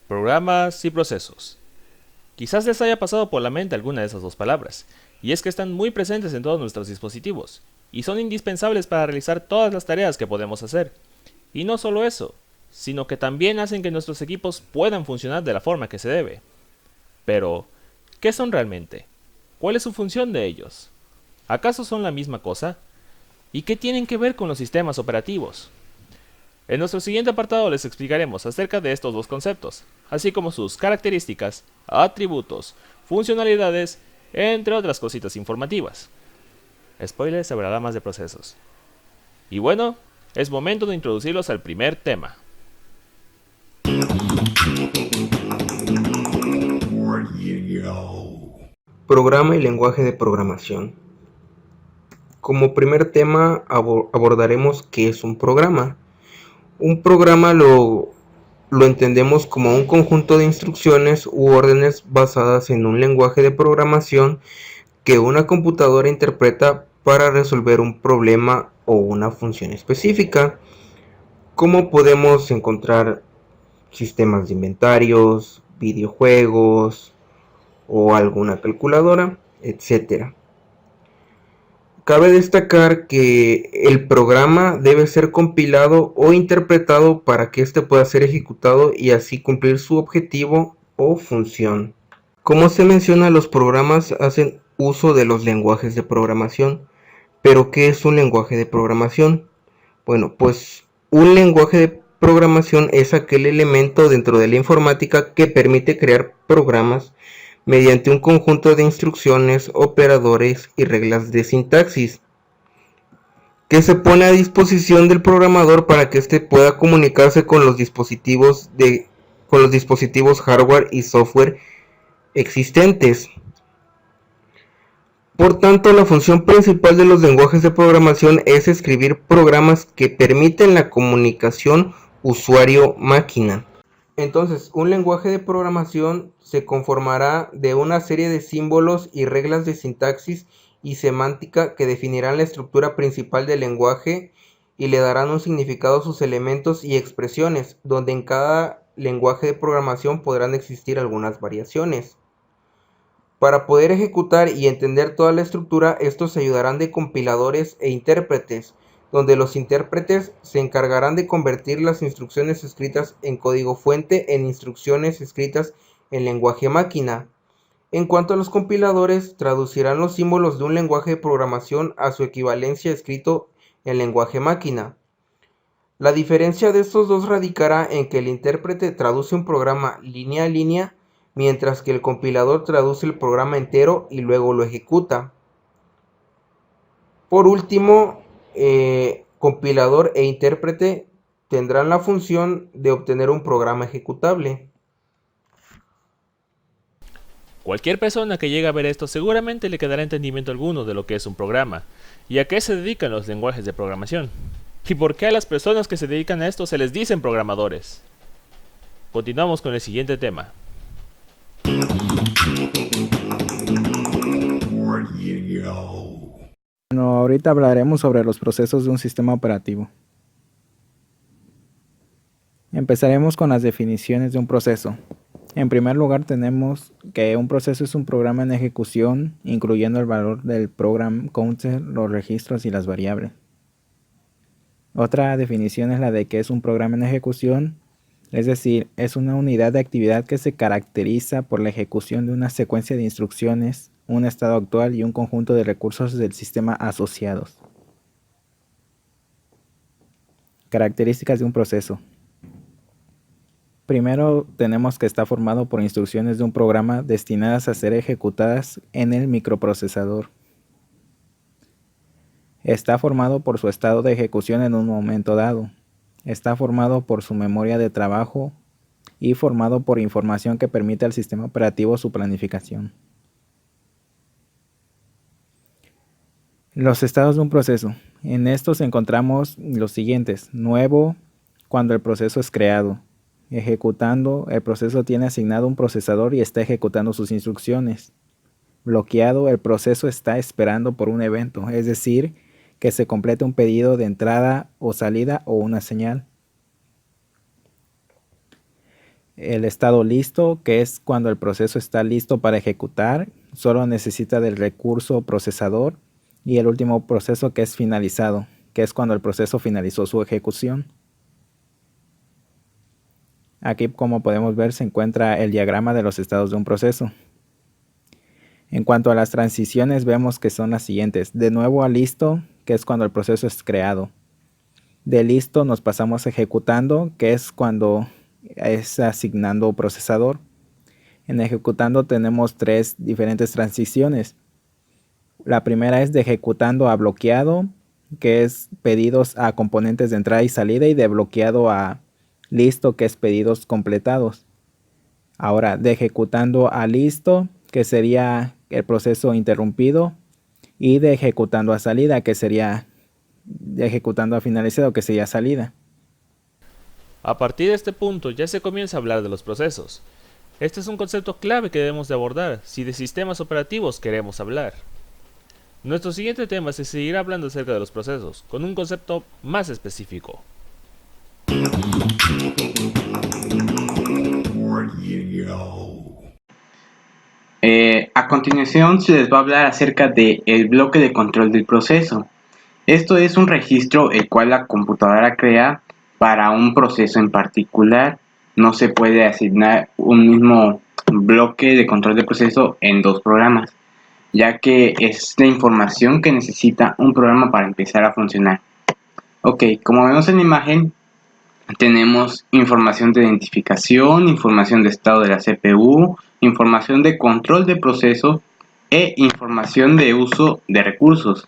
Programas y procesos. Quizás les haya pasado por la mente alguna de esas dos palabras, y es que están muy presentes en todos nuestros dispositivos, y son indispensables para realizar todas las tareas que podemos hacer. Y no solo eso, sino que también hacen que nuestros equipos puedan funcionar de la forma que se debe. Pero, ¿qué son realmente? ¿Cuál es su función de ellos? ¿Acaso son la misma cosa? ¿Y qué tienen que ver con los sistemas operativos? En nuestro siguiente apartado les explicaremos acerca de estos dos conceptos, así como sus características, atributos, funcionalidades, entre otras cositas informativas. Spoiler sobre ramas de procesos. Y bueno, es momento de introducirlos al primer tema. Programa y lenguaje de programación. Como primer tema abordaremos qué es un programa. Un programa lo entendemos como un conjunto de instrucciones u órdenes basadas en un lenguaje de programación que una computadora interpreta para resolver un problema o una función específica. Como podemos encontrar sistemas de inventarios, videojuegos o alguna calculadora, etcétera. Cabe destacar que el programa debe ser compilado o interpretado para que éste pueda ser ejecutado y así cumplir su objetivo o función. Como se menciona, los programas hacen uso de los lenguajes de programación. ¿Pero qué es un lenguaje de programación? Bueno, pues un lenguaje de programación es aquel elemento dentro de la informática que permite crear programas mediante un conjunto de instrucciones, operadores y reglas de sintaxis que se pone a disposición del programador para que éste pueda comunicarse con los dispositivos hardware y software existentes. Por tanto, la función principal de los lenguajes de programación es escribir programas que permiten la comunicación usuario-máquina. Entonces, un lenguaje de programación se conformará de una serie de símbolos y reglas de sintaxis y semántica que definirán la estructura principal del lenguaje y le darán un significado a sus elementos y expresiones, donde en cada lenguaje de programación podrán existir algunas variaciones. Para poder ejecutar y entender toda la estructura, estos se ayudarán de compiladores e intérpretes, donde los intérpretes se encargarán de convertir las instrucciones escritas en código fuente en instrucciones escritas en lenguaje máquina. En cuanto a los compiladores, traducirán los símbolos de un lenguaje de programación a su equivalencia escrito en lenguaje máquina. La diferencia de estos dos radicará en que el intérprete traduce un programa línea a línea, mientras que el compilador traduce el programa entero y luego lo ejecuta. Por último, compilador e intérprete tendrán la función de obtener un programa ejecutable. Cualquier persona que llegue a ver esto seguramente le quedará entendimiento alguno de lo que es un programa, y a qué se dedican los lenguajes de programación, y por qué a las personas que se dedican a esto se les dicen programadores. Continuamos con el siguiente tema. Bueno, ahorita hablaremos sobre los procesos de un sistema operativo. Empezaremos con las definiciones de un proceso. En primer lugar tenemos que un proceso es un programa en ejecución, incluyendo el valor del program counter, los registros y las variables. Otra definición es la de que es un programa en ejecución, es decir, es una unidad de actividad que se caracteriza por la ejecución de una secuencia de instrucciones, un estado actual y un conjunto de recursos del sistema asociados. Características de un proceso. Primero tenemos que está formado por instrucciones de un programa destinadas a ser ejecutadas en el microprocesador. Está formado por su estado de ejecución en un momento dado. Está formado por su memoria de trabajo y formado por información que permite al sistema operativo su planificación. Los estados de un proceso. En estos encontramos los siguientes: nuevo, cuando el proceso es creado. Ejecutando, el proceso tiene asignado un procesador y está ejecutando sus instrucciones. Bloqueado, el proceso está esperando por un evento, es decir, que se complete un pedido de entrada o salida o una señal. el estado listo, que es cuando el proceso está listo para ejecutar, solo necesita del recurso procesador, y el último proceso, que es finalizado, que es cuando el proceso finalizó su ejecución. Aquí, como podemos ver, se encuentra el diagrama de los estados de un proceso. En cuanto a las transiciones, vemos que son las siguientes: de nuevo a listo, que es cuando el proceso es creado. De listo nos pasamos a ejecutando, que es cuando es asignando procesador. En ejecutando tenemos 3 diferentes transiciones. La primera es de ejecutando a bloqueado, que es pedidos a componentes de entrada y salida, y de bloqueado a listo, que es pedidos completados. Ahora, de ejecutando a listo, que sería el proceso interrumpido, y de ejecutando a salida, que sería de ejecutando a finalizado, que sería salida. A partir de este punto ya se comienza a hablar de los procesos. Este es un concepto clave que debemos de abordar si de sistemas operativos queremos hablar. Nuestro siguiente tema se seguirá hablando acerca de los procesos, con un concepto más específico. A continuación se les va a hablar acerca del bloque de control del proceso. Esto es un registro el cual la computadora crea para un proceso en particular. No se puede asignar un mismo bloque de control del proceso en 2 programas, ya que es la información que necesita un programa para empezar a funcionar. Ok, como vemos en la imagen, tenemos información de identificación, información de estado de la CPU, información de control de proceso e información de uso de recursos.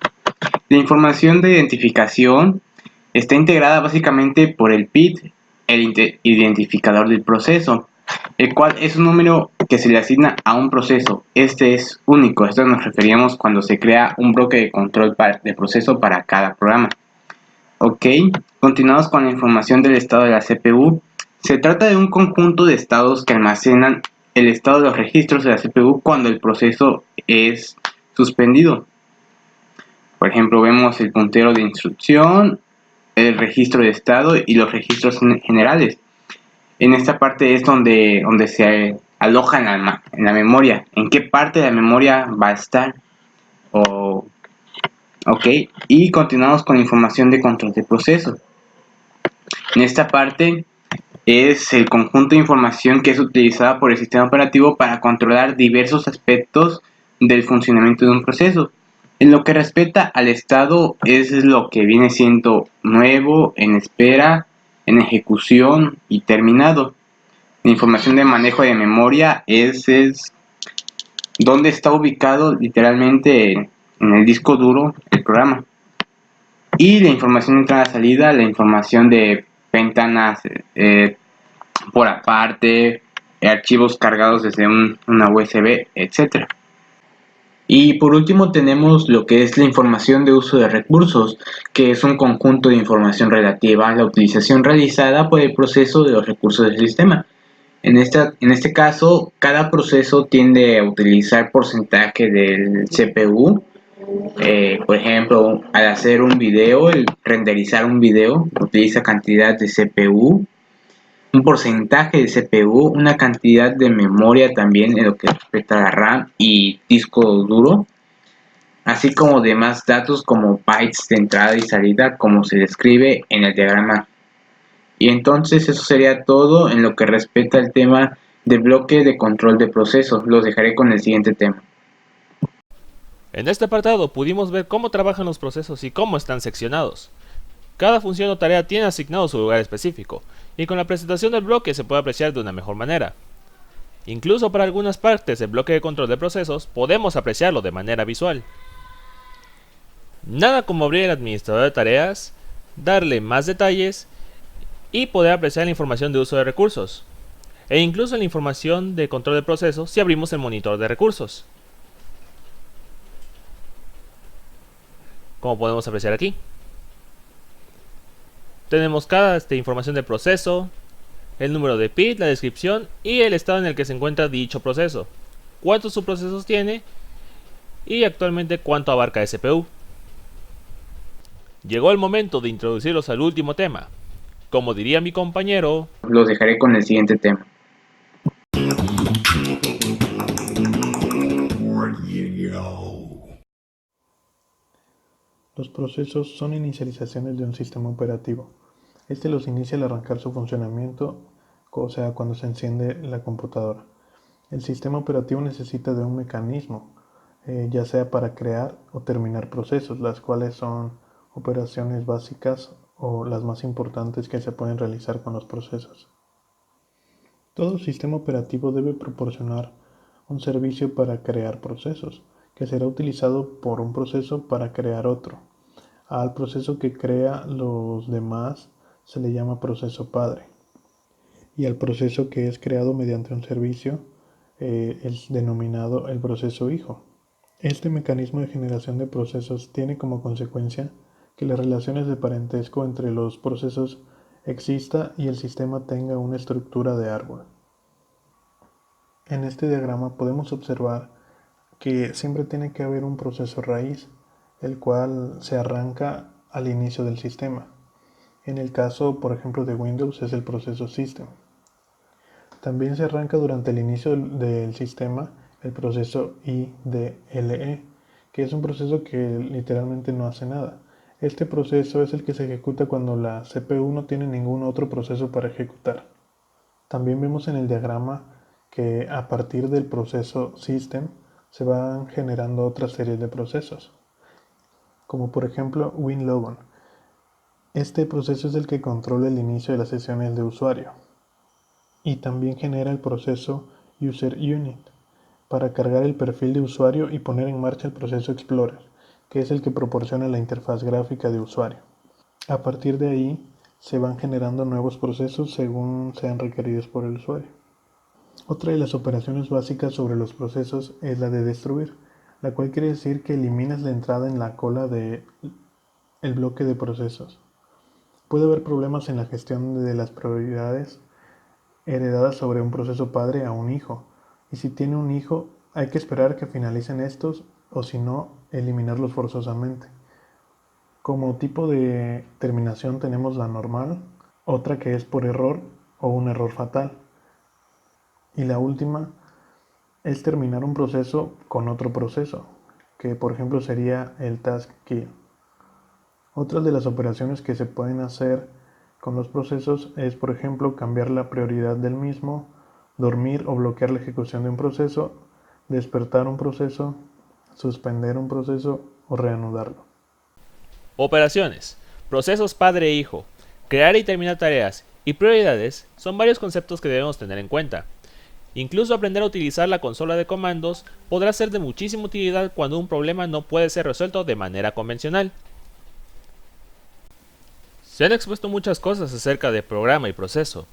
La información de identificación está integrada básicamente por el PID, el identificador del proceso, el cual es un número que se le asigna a un proceso. Este es único. Esto nos referíamos cuando se crea un bloque de control de proceso para cada programa. Ok, continuamos con la información del estado de la CPU. Se trata de un conjunto de estados que almacenan el estado de los registros de la CPU cuando el proceso es suspendido. Por ejemplo, vemos el puntero de instrucción, el registro de estado y los registros generales. En esta parte es donde se aloja en la memoria. ¿En qué parte de la memoria va a estar? Ok, y continuamos con información de control de proceso. En esta parte es el conjunto de información que es utilizada por el sistema operativo para controlar diversos aspectos del funcionamiento de un proceso. En lo que respecta al estado, es lo que viene siendo nuevo, en espera, en ejecución y terminado. La información de manejo de memoria es donde está ubicado literalmente en el disco duro del programa. Y la información de entrada-salida, la información de ventanas por aparte, archivos cargados desde una USB, etc. Y por último tenemos lo que es la información de uso de recursos, que es un conjunto de información relativa a la utilización realizada por el proceso de los recursos del sistema. En este caso, cada proceso tiende a utilizar porcentaje del CPU. Por ejemplo, al hacer un video, el renderizar un video, utiliza cantidad de CPU, un porcentaje de CPU, una cantidad de memoria también en lo que respecta a la RAM y disco duro, así como demás datos como bytes de entrada y salida, como se describe en el diagrama. Y entonces eso sería todo en lo que respecta al tema de bloque de control de procesos. Los dejaré con el siguiente tema. En este apartado pudimos ver cómo trabajan los procesos y cómo están seccionados. Cada función o tarea tiene asignado su lugar específico, y con la presentación del bloque se puede apreciar de una mejor manera. Incluso para algunas partes del bloque de control de procesos podemos apreciarlo de manera visual. Nada como abrir el administrador de tareas, darle más detalles y poder apreciar la información de uso de recursos, e incluso la información de control de procesos si abrimos el monitor de recursos, como podemos apreciar aquí. Tenemos cada información del proceso, el número de PID, la descripción y el estado en el que se encuentra dicho proceso, cuántos subprocesos tiene y actualmente cuánto abarca el CPU. Llegó el momento de introducirlos al último tema. Como diría mi compañero, los dejaré con el siguiente tema. Los procesos son inicializaciones de un sistema operativo. Este los inicia al arrancar su funcionamiento, o sea, cuando se enciende la computadora. El sistema operativo necesita de un mecanismo, ya sea para crear o terminar procesos, las cuales son operaciones básicas o las más importantes que se pueden realizar con los procesos. Todo sistema operativo debe proporcionar un servicio para crear procesos, que será utilizado por un proceso para crear otro. Al proceso que crea los demás se le llama proceso padre. Y al proceso que es creado mediante un servicio es denominado el proceso hijo. Este mecanismo de generación de procesos tiene como consecuencia que las relaciones de parentesco entre los procesos exista y el sistema tenga una estructura de árbol. En este diagrama podemos observar que siempre tiene que haber un proceso raíz, el cual se arranca al inicio del sistema. En el caso, por ejemplo, de Windows es el proceso System. También se arranca durante el inicio del sistema el proceso IDLE, que es un proceso que literalmente no hace nada. Este proceso es el que se ejecuta cuando la CPU no tiene ningún otro proceso para ejecutar. También vemos en el diagrama que a partir del proceso System se van generando otra serie de procesos, como por ejemplo WinLogon. Este proceso es el que controla el inicio de las sesiones de usuario y también genera el proceso UserUnit para cargar el perfil de usuario y poner en marcha el proceso Explorer, que es el que proporciona la interfaz gráfica de usuario. A partir de ahí se van generando nuevos procesos según sean requeridos por el usuario. Otra de las operaciones básicas sobre los procesos es la de destruir, la cual quiere decir que eliminas la entrada en la cola del bloque de procesos. Puede haber problemas en la gestión de las prioridades heredadas sobre un proceso padre a un hijo, y si tiene un hijo hay que esperar que finalicen estos o si no, eliminarlos forzosamente. Como tipo de terminación tenemos la normal, otra que es por error o un error fatal. Y la última es terminar un proceso con otro proceso, que por ejemplo sería el task kill. Otras de las operaciones que se pueden hacer con los procesos es, por ejemplo, cambiar la prioridad del mismo, dormir o bloquear la ejecución de un proceso, despertar un proceso, suspender un proceso o reanudarlo. Operaciones, procesos padre e hijo, crear y terminar tareas y prioridades son varios conceptos que debemos tener en cuenta. Incluso aprender a utilizar la consola de comandos podrá ser de muchísima utilidad cuando un problema no puede ser resuelto de manera convencional. Se han expuesto muchas cosas acerca de programa y proceso,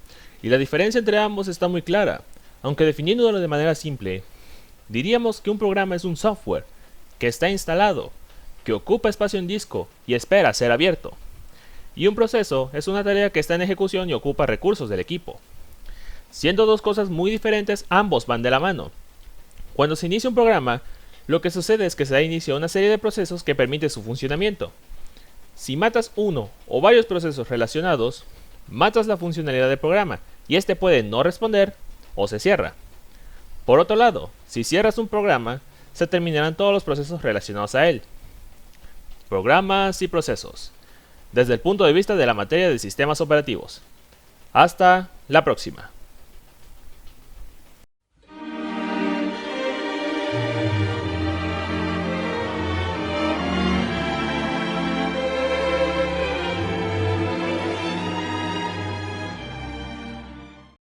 y la diferencia entre ambos está muy clara, aunque definiéndolo de manera simple, diríamos que un programa es un software que está instalado, que ocupa espacio en disco y espera ser abierto, y un proceso es una tarea que está en ejecución y ocupa recursos del equipo. Siendo dos cosas muy diferentes, ambos van de la mano. Cuando se inicia un programa, lo que sucede es que se da inicio a una serie de procesos que permite su funcionamiento. Si matas uno o varios procesos relacionados, matas la funcionalidad del programa y este puede no responder o se cierra. Por otro lado, si cierras un programa, se terminarán todos los procesos relacionados a él. Programas y procesos, desde el punto de vista de la materia de sistemas operativos. Hasta la próxima.